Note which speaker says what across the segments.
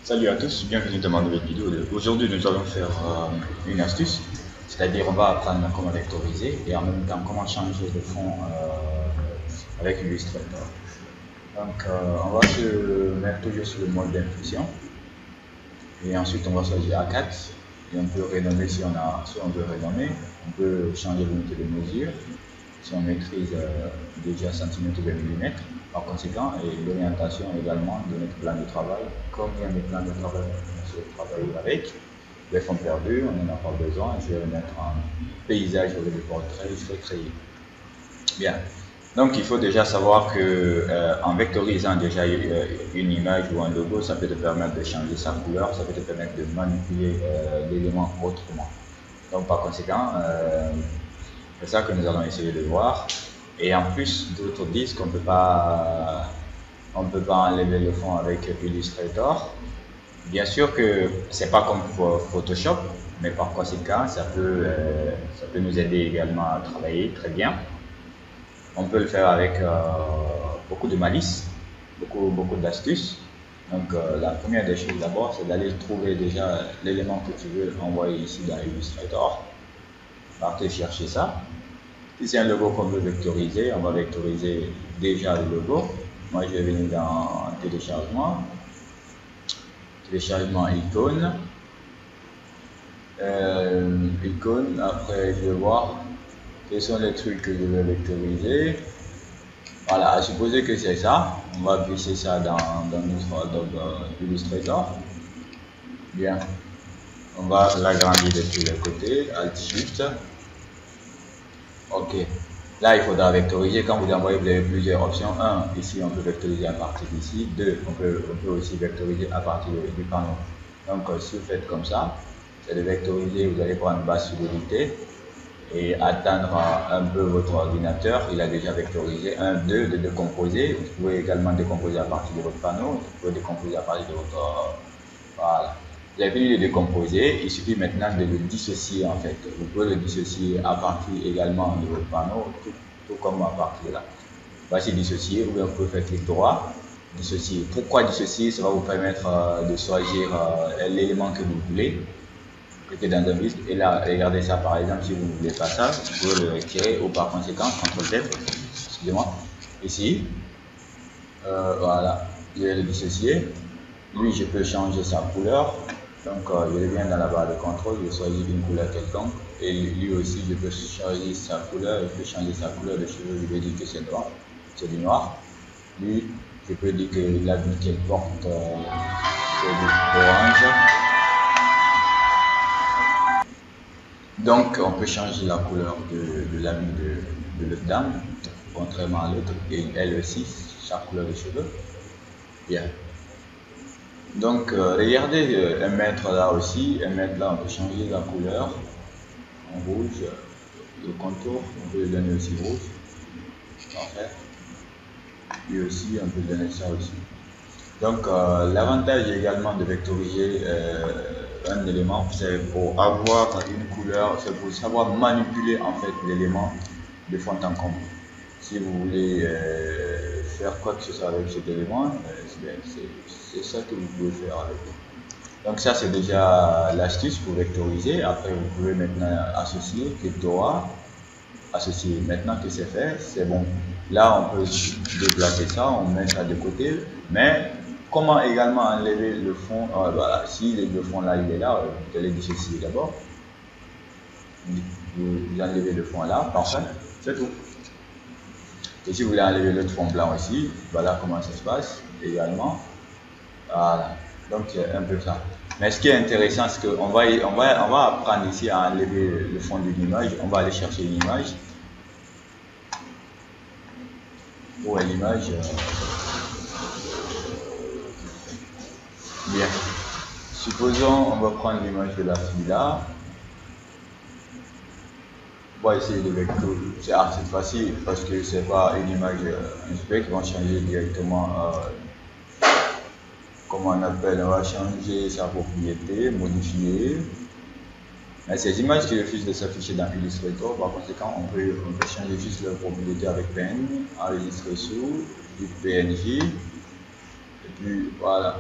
Speaker 1: Salut à tous, bienvenue dans ma nouvelle vidéo. Aujourd'hui, nous allons faire une astuce, c'est-à-dire on va apprendre comment vectoriser et en même temps comment changer de fond avec Illustrator. Donc, on va se mettre toujours sur le mode d'impression et ensuite on va choisir A4 et on peut renommer si on veut renommer, on peut changer l'unité de mesure si on maîtrise déjà centimètres de millimètres par conséquent et l'orientation également de notre plan de travail. Combien de plans de travail on se travailler avec les fonds perdus, on n'en a pas besoin, je vais le mettre en paysage au lieu de portrait, je vais créer. Bien. Donc il faut déjà savoir que en vectorisant déjà une image ou un logo, ça peut te permettre de changer sa couleur, ça peut te permettre de manipuler l'élément autrement. Donc par conséquent, c'est ça que nous allons essayer de voir. Et en plus, d'autres disent qu'on on peut pas enlever le fond avec Illustrator. Bien sûr que c'est pas comme Photoshop, mais par conséquent, ça peut nous aider également à travailler très bien. On peut le faire avec beaucoup de malice, beaucoup d'astuces. Donc la première des choses d'abord, c'est d'aller trouver déjà l'élément que tu veux envoyer ici dans Illustrator. Partez chercher ça. Si c'est un logo qu'on veut vectoriser, on va vectoriser déjà le logo. Moi, je vais venir dans téléchargement, icône, après je vais voir quels sont les trucs que je vais vectoriser. Voilà, à supposer que c'est ça, on va glisser ça dans notre Illustrator. Bien, on va l'agrandir de tous les côtés, Alt Shift. Ok, là il faudra vectoriser. Quand vous envoyez, vous avez plusieurs options. 1, ici on peut vectoriser à partir d'ici. 2, on peut aussi vectoriser à partir du panneau. Donc si vous faites comme ça, c'est de vectoriser, vous allez prendre basse fidélité et attendre un peu votre ordinateur. Il a déjà vectorisé. 1, 2, de décomposer. Vous pouvez également décomposer à partir de votre panneau. Vous pouvez décomposer à partir de votre... Voilà. Vous avez fini de décomposer, il suffit maintenant de le dissocier en fait. Vous pouvez le dissocier à partir également de votre panneau, tout comme à partir de là. Voici dissocier, ou bien vous pouvez faire clic droit, dissocier. Pourquoi dissocier? Ça va vous permettre de choisir l'élément que vous voulez. Cliquez dans un liste et là, regardez ça par exemple, si vous ne voulez pas ça, vous pouvez le retirer ou par conséquent, CTRL Z, excusez-moi, ici, voilà, je vais le dissocier. Lui, je peux changer sa couleur. Donc, je viens dans la barre de contrôle, je choisis une couleur quelconque. Et lui aussi, je peux changer sa couleur, je peux changer sa couleur de cheveux, je vais dire que c'est noir, c'est du noir. Lui, je peux dire que l'habit qu'elle porte, c'est du orange. Donc, on peut changer la couleur de l'habit de l'autre dame, contrairement à l'autre, et elle aussi, sa couleur de cheveux. Bien. Donc, regardez un mètre là aussi, un mètre là, on peut changer la couleur en rouge, le contour, on peut le donner aussi rouge, parfait, et aussi on peut donner ça aussi. Donc, l'avantage également de vectoriser un élément, c'est pour avoir une couleur, c'est pour savoir manipuler en fait l'élément de fond en comble. Si vous voulez faire quoi que ce soit avec cet élément, c'est ça que vous pouvez faire avec. Donc ça c'est déjà l'astuce pour vectoriser. Après vous pouvez maintenant associer, clic droit, associer. Maintenant que c'est fait, c'est bon. Là on peut déplacer ça, on met ça de côté. Mais comment également enlever le fond? Voilà, si le fond là il est là, vous allez dissocier d'abord. Vous enlevez le fond là, parfait, c'est tout. Et si vous voulez enlever l'autre fond blanc aussi, voilà comment ça se passe également. Voilà, donc c'est un peu ça. Mais ce qui est intéressant, c'est qu'on va apprendre ici à enlever le fond d'une image. On va aller chercher une image. Où est l'image? Bien. Supposons on va prendre l'image de la fille là. On va essayer de vectoriser. C'est assez facile parce que c'est pas une image inspect qui va changer directement. Comment on appelle, on va changer sa propriété, modifier. Mais ces images qui refusent de s'afficher dans Illustrator, par conséquent, on peut changer juste leur propriété avec pen, enregistrer sous, du PNG, et puis voilà.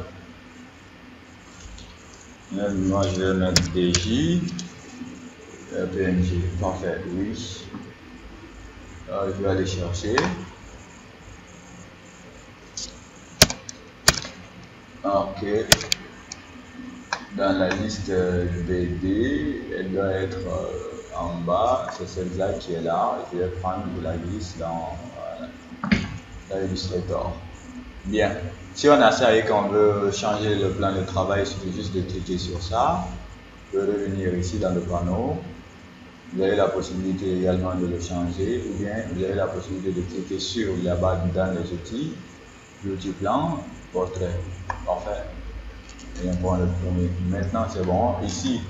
Speaker 1: Moi, je vais mettre DJ, PNG. Parfait, oui. Je vais aller chercher. Ok. Dans la liste BD, elle doit être en bas. C'est celle-là qui est là. Je vais prendre de la liste dans Illustrator. Bien. Si on a ça et qu'on veut changer le plan de travail, il suffit juste de cliquer sur ça. Vous pouvez revenir ici dans le panneau. Vous avez la possibilité également de le changer, ou bien vous avez la possibilité de cliquer sur là-bas dans les outils, l'outil plan, portrait. Parfait. Et on prend le premier. Maintenant, c'est bon. Ici,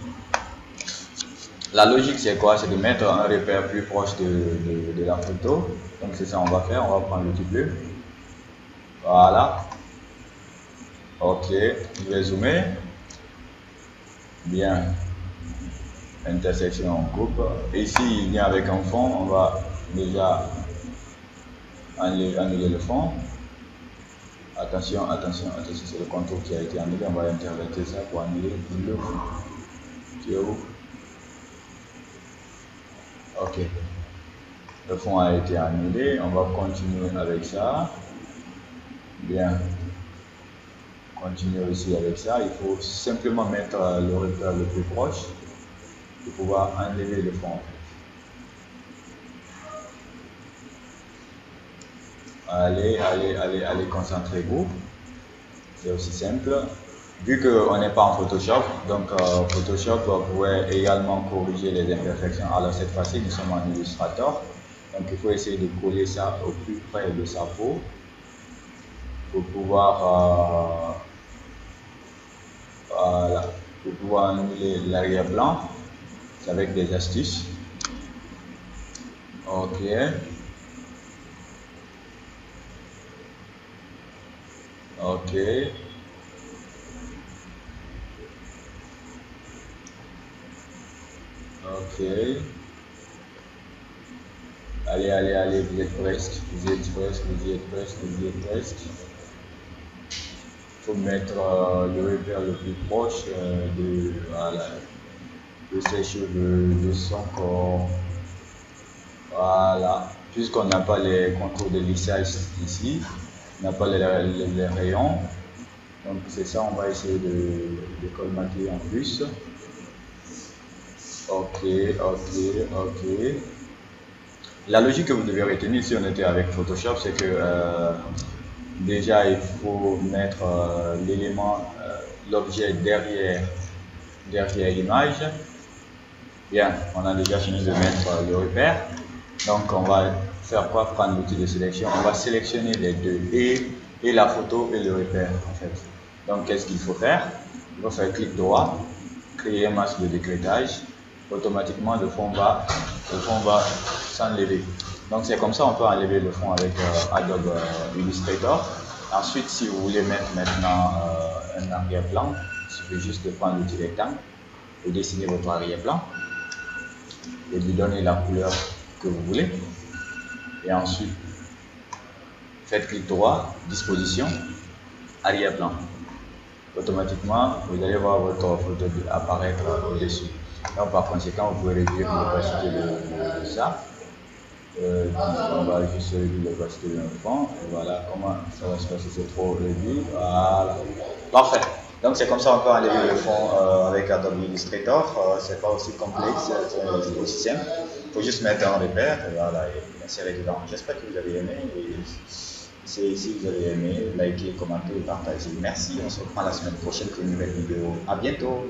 Speaker 1: la logique, c'est quoi? C'est de mettre un repère plus proche de la photo. Donc, c'est ça qu'on va faire. On va prendre l'outil bleu. Voilà. Ok. Je vais zoomer. Bien. Intersection, on coupe. Ici, il vient avec un fond. On va déjà annuler le fond. Attention, attention, attention, c'est le contour qui a été annulé. On va intervertir ça pour annuler le fond. Tu es où? Ok. Le fond a été annulé. On va continuer avec ça. Bien. Continuer aussi avec ça. Il faut simplement mettre le repère le plus proche pour pouvoir enlever le fond. Allez, concentrez-vous. C'est aussi simple. Vu qu'on n'est pas en Photoshop, donc Photoshop pourrait également corriger les imperfections. Alors cette fois-ci, nous sommes en Illustrator. Donc il faut essayer de coller ça au plus près de sa peau pour pouvoir, voilà, pour pouvoir annuler l'arrière-plan avec des astuces. Ok. Ok. Ok. Allez, vous êtes presque. Il faut mettre le repère le plus proche voilà, de ses cheveux, de son corps. Voilà. Puisqu'on n'a pas les contours de lissage ici, on n'a pas les rayons. Donc c'est ça, on va essayer de colmater en plus. Ok. La logique que vous devez retenir si on était avec Photoshop, c'est que déjà il faut mettre l'élément, l'objet derrière l'image. Bien, on a déjà fini de mettre le repère. Donc on va faire quoi? Prendre l'outil de sélection. On va sélectionner les deux, et la photo et le repère en fait. Donc qu'est-ce qu'il faut faire? Il faut faire clic droit, créer un masque de décrétage. Automatiquement le fond va s'enlever. Donc c'est comme ça on peut enlever le fond avec Adobe Illustrator. Ensuite, si vous voulez mettre maintenant un arrière-plan, il suffit juste de prendre l'outil rectangle et dessiner votre arrière-plan et lui donner la couleur que vous voulez. Et ensuite, faites clic droit, disposition, arrière-plan. Automatiquement, vous allez voir votre photo apparaître au-dessus. Donc par conséquent, vous pouvez réduire l'opacité de ça. On va juste réduire l'opacité d'un fond. Voilà comment ça va se passer, c'est trop réduit. Voilà. Parfait. Donc c'est comme ça on peut enlever le fond avec Adobe Illustrator. C'est pas aussi complexe, c'est aussi simple. Il faut juste mettre un repère et voilà, et insérer dedans. J'espère que vous avez aimé. Et si vous avez aimé, likez, commentez et partagez. Merci. On se reprend la semaine prochaine pour une nouvelle vidéo. À bientôt.